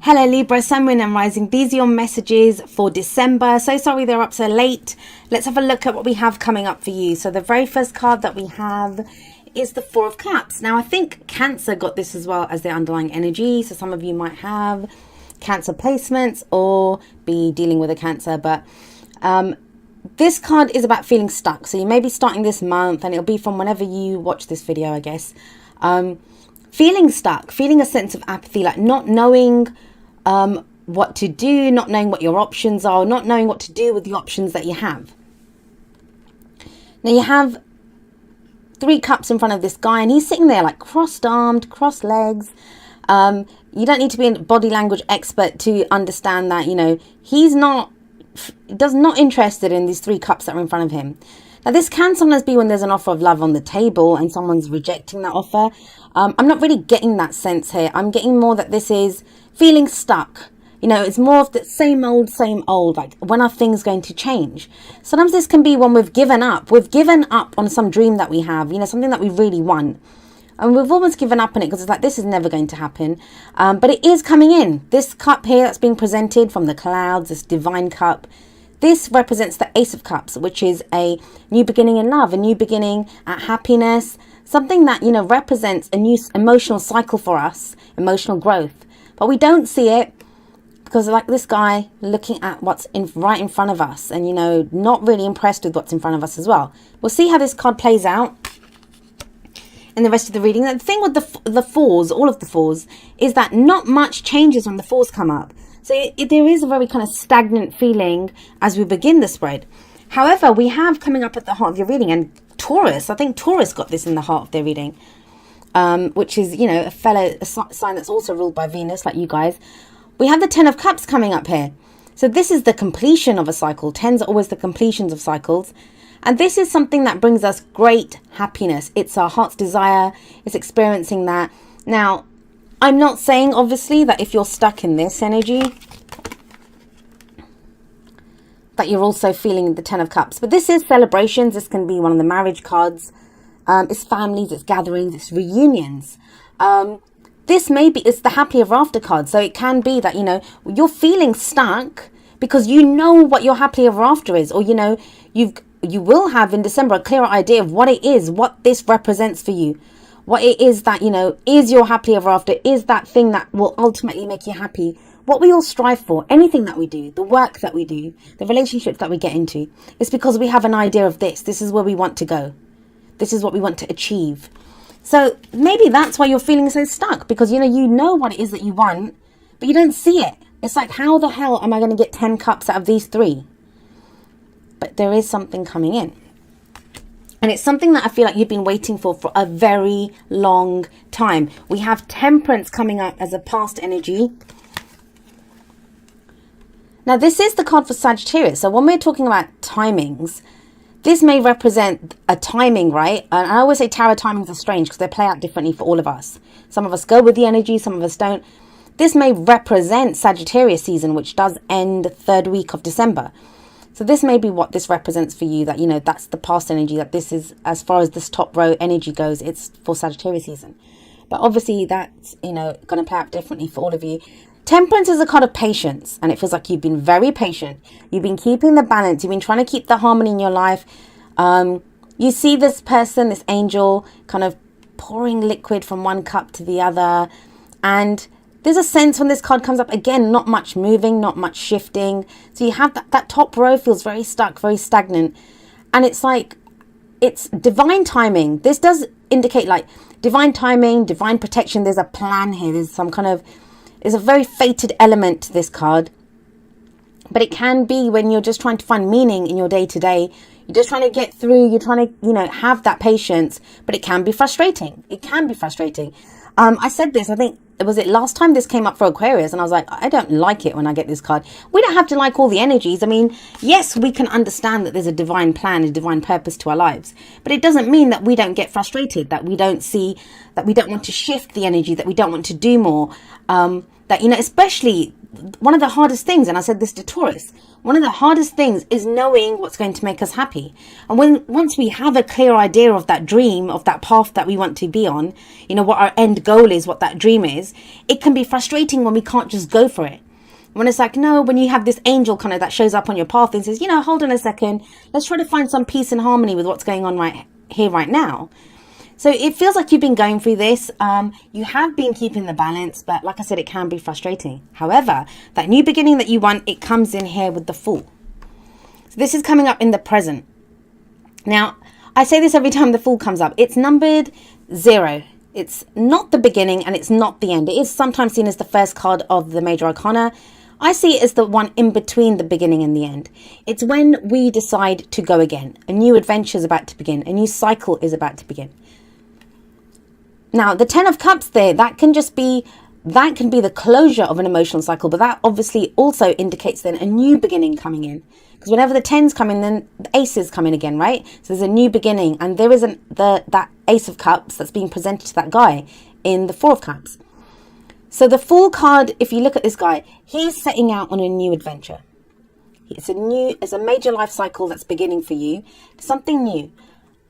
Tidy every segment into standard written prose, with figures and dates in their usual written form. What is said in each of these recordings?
Hello Libra, Sun, Moon and Rising. These are your messages for December. So sorry they're up so late. Let's have a look at what we have coming up for you. So the very first card that we have is the Four of Cups. Now I think Cancer got this as well as their underlying energy. So some of you might have Cancer placements or be dealing with a Cancer. But this card is about feeling stuck. So you may be starting this month and it'll be from whenever you watch this video, I guess. Feeling stuck, feeling a sense of apathy, like not knowing what to do, not knowing what your options are, not knowing what to do with the options that you have. Now you have 3 cups in front of this guy and he's sitting there like crossed armed, crossed legs. You don't need to be a body language expert to understand that, you know, he's not interested in these 3 cups that are in front of him. Now this can sometimes be when there's an offer of love on the table and someone's rejecting that offer. I'm not really getting that sense here. I'm getting more that this is feeling stuck. You know, it's more of the same old, like when are things going to change? Sometimes this can be when we've given up. We've given up on some dream that we have, you know, something that we really want. And we've almost given up on it because it's like, this is never going to happen. But it is coming in. This cup here that's being presented from the clouds, this divine cup, this represents the Ace of Cups, which is a new beginning in love, a new beginning at happiness, something that, you know, represents a new emotional cycle for us, emotional growth. But we don't see it because like this guy looking at what's right in front of us and, you know, not really impressed with what's in front of us as well. We'll see how this card plays out in the rest of the reading. The thing with the fours, all of the fours, is that not much changes when the fours come up. So there is a very kind of stagnant feeling as we begin the spread. However, we have coming up at the heart of your reading, and Taurus, I think Taurus got this in the heart of their reading, which is, you know, a sign that's also ruled by Venus, like you guys. We have the 10 of Cups coming up here. So this is the completion of a cycle. 10s are always the completions of cycles. And this is something that brings us great happiness. It's our heart's desire. It's experiencing that. Now, I'm not saying, obviously, that if you're stuck in this energy, that you're also feeling the 10 of Cups. But this is celebrations. This can be one of the marriage cards. It's families, it's gatherings, it's reunions. This maybe it's the happy ever after card. So it can be that, you know, you're feeling stuck because you know what your happy ever after is. Or, you know, you will have in December a clearer idea of what it is, what this represents for you. What it is that, you know, is your happy ever after, is that thing that will ultimately make you happy. What we all strive for, anything that we do, the work that we do, the relationships that we get into, it's because we have an idea of this. This is where we want to go. This is what we want to achieve. So maybe that's why you're feeling so stuck, because, you know what it is that you want, but you don't see it. It's like, how the hell am I going to get 10 cups out of these 3? But there is something coming in. And it's something that I feel like you've been waiting for a very long time. We have Temperance coming up as a past energy. Now, this is the card for Sagittarius. So when we're talking about timings, this may represent a timing, right? And I always say tarot timings are strange because they play out differently for all of us. Some of us go with the energy, some of us don't. This may represent Sagittarius season, which does end the 3rd week of December. So this may be what this represents for you, that, you know, that's the past energy, that this is, as far as this top row energy goes, it's for Sagittarius season. But obviously that's, you know, going to play out differently for all of you. Temperance is a card of patience, and it feels like you've been very patient. You've been keeping the balance. You've been trying to keep the harmony in your life. You see this person, this angel, kind of pouring liquid from one cup to the other. And there's a sense when this card comes up, again, not much moving, not much shifting. So you have that top row feels very stuck, very stagnant. And it's like, it's divine timing. This does indicate like divine timing, divine protection. There's a plan here. There's some kind of, there's a very fated element to this card. But it can be when you're just trying to find meaning in your day to day. You're just trying to get through. You're trying to, you know, have that patience. But it can be frustrating. It can be frustrating. I said this, I think, was it last time this came up for Aquarius, and I was like, I don't like it when I get this card. We don't have to like all the energies. I mean, yes, we can understand that there's a divine plan, a divine purpose to our lives, but it doesn't mean that we don't get frustrated, that we don't see, that we don't want to shift the energy, that we don't want to do more, that, you know, especially one of the hardest things, and I said this to Taurus, one of the hardest things is knowing what's going to make us happy. And once we have a clear idea of that dream, of that path that we want to be on, you know, what our end goal is, what that dream is, it can be frustrating when we can't just go for it. When it's like, no, when you have this angel kind of that shows up on your path and says, you know, hold on a second, let's try to find some peace and harmony with what's going on right here, right now. So it feels like you've been going through this. You have been keeping the balance, but like I said, it can be frustrating. However, that new beginning that you want, it comes in here with the Fool. So this is coming up in the present. Now, I say this every time the Fool comes up. It's numbered 0. It's not the beginning and it's not the end. It is sometimes seen as the first card of the Major Arcana. I see it as the one in between the beginning and the end. It's when we decide to go again. A new adventure is about to begin. A new cycle is about to begin. Now, the 10 of Cups there, that can be the closure of an emotional cycle, but that obviously also indicates then a new beginning coming in. Because whenever the 10s come in, then the aces come in again, right? So there's a new beginning, and there isn't that Ace of Cups that's being presented to that guy in the 4 of Cups. So the Fool card, if you look at this guy, he's setting out on a new adventure. It's a major life cycle that's beginning for you, something new.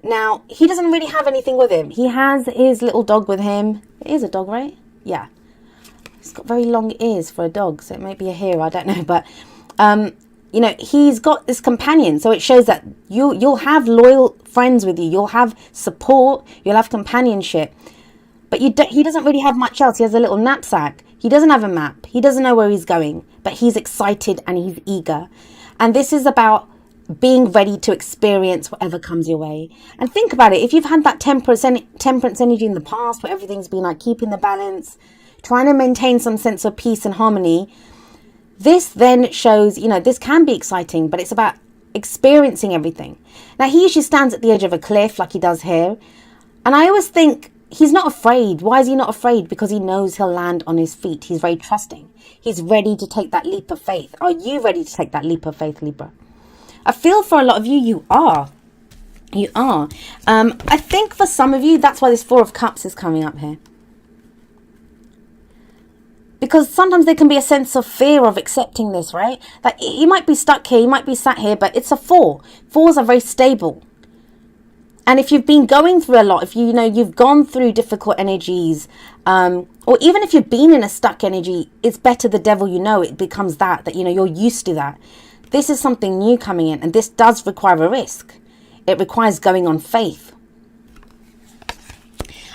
Now, he doesn't really have anything with him. He has his little dog with him. It is a dog, right? Yeah. He's got very long ears for a dog, so it might be a hare, I don't know. But, you know, he's got this companion. So it shows that you'll have loyal friends with you. You'll have support. You'll have companionship. But he doesn't really have much else. He has a little knapsack. He doesn't have a map. He doesn't know where he's going. But he's excited and he's eager. And this is about being ready to experience whatever comes your way. And think about it. If you've had that temperance energy in the past, where everything's been like keeping the balance, trying to maintain some sense of peace and harmony, this then shows, you know, this can be exciting, but it's about experiencing everything. Now, he usually stands at the edge of a cliff like he does here. And I always think, he's not afraid. Why is he not afraid? Because he knows he'll land on his feet. He's very trusting. He's ready to take that leap of faith. Are you ready to take that leap of faith, Libra? I feel for a lot of you, you are. You are. I think for some of you, that's why this 4 of Cups is coming up here. Because sometimes there can be a sense of fear of accepting this, right? Like, you might be stuck here, you might be sat here, but it's a 4. 4s are very stable. And if you've been going through a lot, if you know you've gone through difficult energies, or even if you've been in a stuck energy, it's better the devil you know. It becomes that you know you're used to that. This is something new coming in, and this does require a risk. It requires going on faith.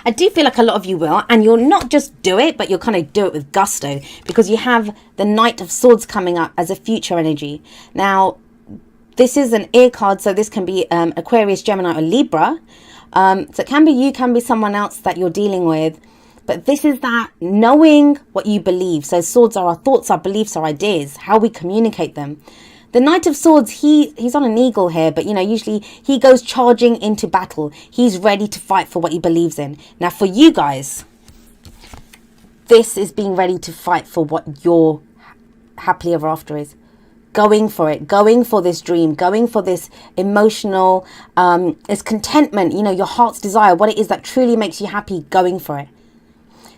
I do feel like a lot of you will, and you'll not just do it, but you'll kind of do it with gusto, because you have the Knight of Swords coming up as a future energy. Now, this is an air card, so this can be Aquarius, Gemini, or Libra. So it can be you, can be someone else that you're dealing with. But this is that knowing what you believe. So swords are our thoughts, our beliefs, our ideas, how we communicate them. The Knight of Swords, he's on an eagle here, but, you know, usually he goes charging into battle. He's ready to fight for what he believes in. Now, for you guys, this is being ready to fight for what your happily ever after is. Going for it, going for this dream, going for this emotional, this contentment, you know, your heart's desire, what it is that truly makes you happy, going for it.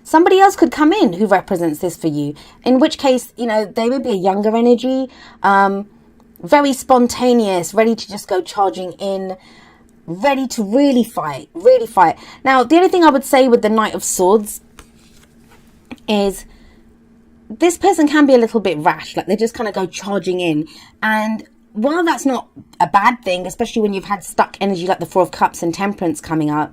Somebody else could come in who represents this for you, in which case, you know, they would be a younger energy, very spontaneous, ready to just go charging in, ready to really fight, really fight. Now, the only thing I would say with the Knight of Swords is this person can be a little bit rash, like they just kind of go charging in. And while that's not a bad thing, especially when you've had stuck energy like the 4 of Cups and Temperance coming up,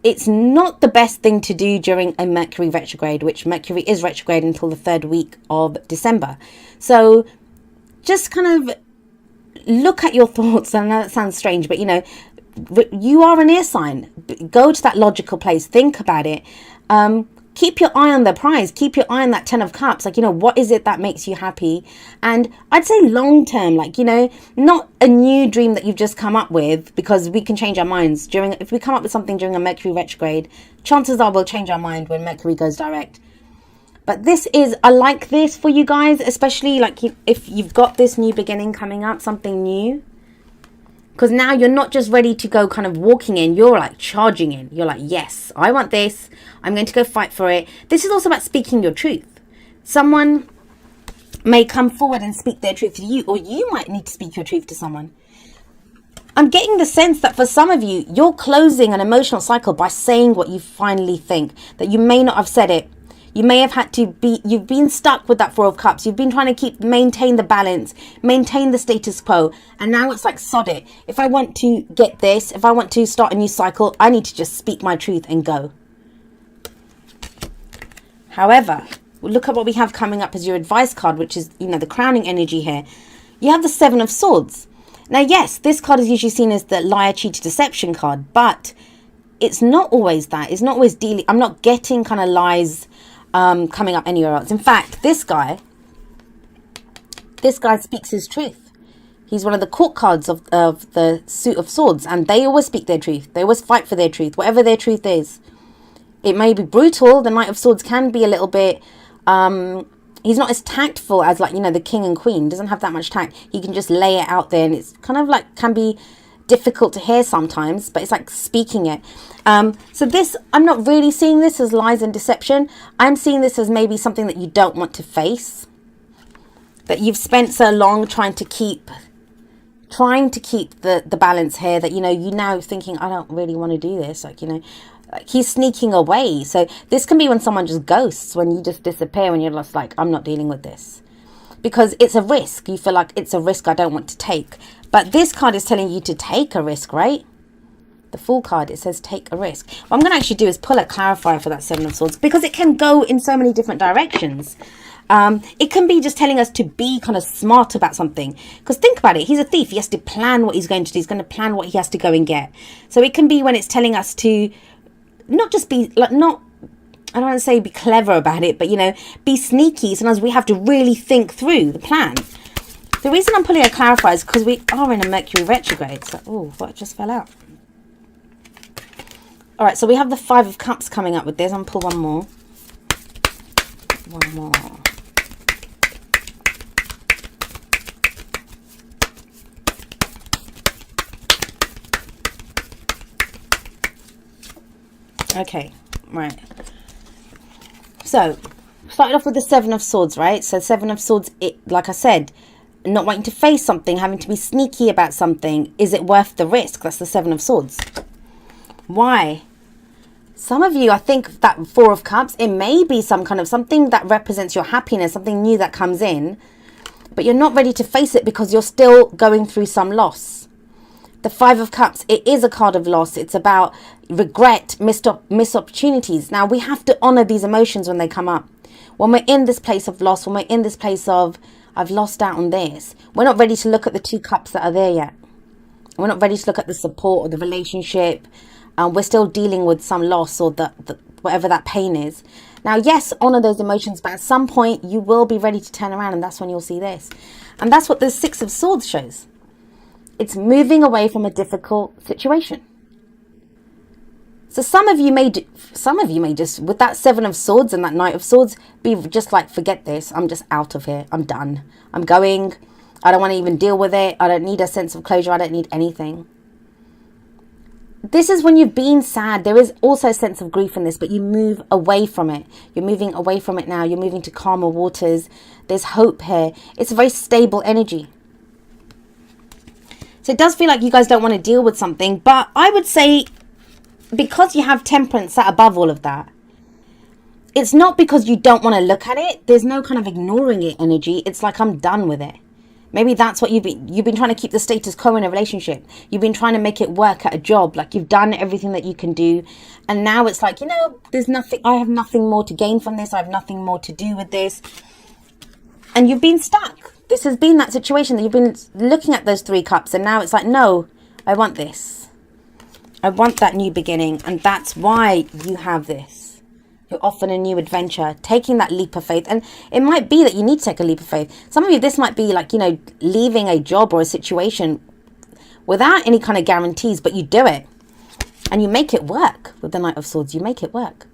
it's not the best thing to do during a Mercury retrograde, which Mercury is retrograde until the 3rd week of December. So just kind of look at your thoughts. I know that sounds strange, but, you know, you are an air sign. Go to that logical place. Think about it. Keep your eye on the prize. Keep your eye on that 10 of Cups. Like, you know, what is it that makes you happy? And I'd say long term, like, you know, not a new dream that you've just come up with, because we can change our minds if we come up with something during a Mercury retrograde, chances are we'll change our mind when Mercury goes direct. But this is, I like this for you guys, especially like if you've got this new beginning coming up, something new. Because now you're not just ready to go kind of walking in, you're like charging in. You're like, yes, I want this. I'm going to go fight for it. This is also about speaking your truth. Someone may come forward and speak their truth to you, or you might need to speak your truth to someone. I'm getting the sense that for some of you, you're closing an emotional cycle by saying what you finally think, that you may not have said it. You may have had to be, you've been stuck with that Four of Cups. You've been trying to maintain the balance, maintain the status quo. And now it's like, sod it. If I want to get this, if I want to start a new cycle, I need to just speak my truth and go. However, look at what we have coming up as your advice card, which is, you know, the crowning energy here. You have the Seven of Swords. Now, yes, this card is usually seen as the liar, cheater, deception card, but it's not always that. It's not always dealing. I'm not getting kind of lies coming up anywhere else. In fact, this guy speaks his truth. He's one of the court cards of the suit of swords, and they always speak their truth. They always fight for their truth, whatever their truth is. It may be brutal. The Knight of Swords can be a little bit, he's not as tactful as, like, you know, the King and Queen. Doesn't have that much tact. He can just lay it out there, and it's kind of like, can be difficult to hear sometimes, but it's like speaking it. So this, I'm not really seeing this as lies and deception. I'm seeing this as maybe something that you don't want to face, that you've spent so long trying to keep the balance here, that, you know, you now thinking, I don't really want to do this, like, you know, like he's sneaking away. So this can be when someone just ghosts, when you just disappear, when you're just like, I'm not dealing with this, because it's a risk. You feel like it's a risk I don't want to take. But this card is telling you to take a risk, right? The Fool card, it says take a risk. What I'm going to actually do is pull a clarifier for that Seven of Swords, because it can go in so many different directions. It can be just telling us to be kind of smart about something. Because think about it, he's a thief. He has to plan what he's going to do. He's going to plan what he has to go and get. So it can be when it's telling us to not just be, like, not, I don't want to say be clever about it, but, you know, be sneaky. Sometimes we have to really think through the plan. The reason I'm pulling a clarifier is because we are in a Mercury retrograde. So, oh, what just fell out? All right, so we have the Five of Cups coming up with this. I'm going to pull one more. One more. Okay, right. So, started off with the Seven of Swords, right? So, Seven of Swords, it, like I said, not wanting to face something, having to be sneaky about something. Is it worth the risk? That's the Seven of Swords. Why? Some of you, I think that Four of Cups, it may be some kind of something that represents your happiness, something new that comes in, but you're not ready to face it because you're still going through some loss. The Five of Cups, it is a card of loss. It's about regret, missed opportunities. Now, we have to honor these emotions when they come up. When we're in this place of loss, when we're in this place of, I've lost out on this, we're not ready to look at the two cups that are there yet. We're not ready to look at the support or the relationship. We're still dealing with some loss or the whatever that pain is. Now, yes, honor those emotions, but at some point you will be ready to turn around, and that's when you'll see this. And that's what the Six of Swords shows. It's moving away from a difficult situation. So some of you may just, with that Seven of Swords and that Knight of Swords, be just like, forget this. I'm just out of here. I'm done. I'm going. I don't want to even deal with it. I don't need a sense of closure. I don't need anything. This is when you've been sad. There is also a sense of grief in this, but you move away from it. You're moving away from it now. You're moving to calmer waters. There's hope here. It's a very stable energy. So it does feel like you guys don't want to deal with something, but I would say, because you have Temperance sat above all of that, it's not because you don't want to look at it. There's no kind of ignoring it energy. It's like, I'm done with it. Maybe that's what you've been trying to keep the status quo in a relationship. You've been trying to make it work at a job. Like, you've done everything that you can do. And now it's like, you know, there's nothing, I have nothing more to gain from this. I have nothing more to do with this. And you've been stuck. This has been that situation that you've been looking at those three cups. And now it's like, no, I want this. I want that new beginning. And that's why you have this. You're off on a new adventure, taking that leap of faith. And it might be that you need to take a leap of faith. Some of you, this might be like, you know, leaving a job or a situation without any kind of guarantees, but you do it and you make it work with the Knight of Swords. You make it work.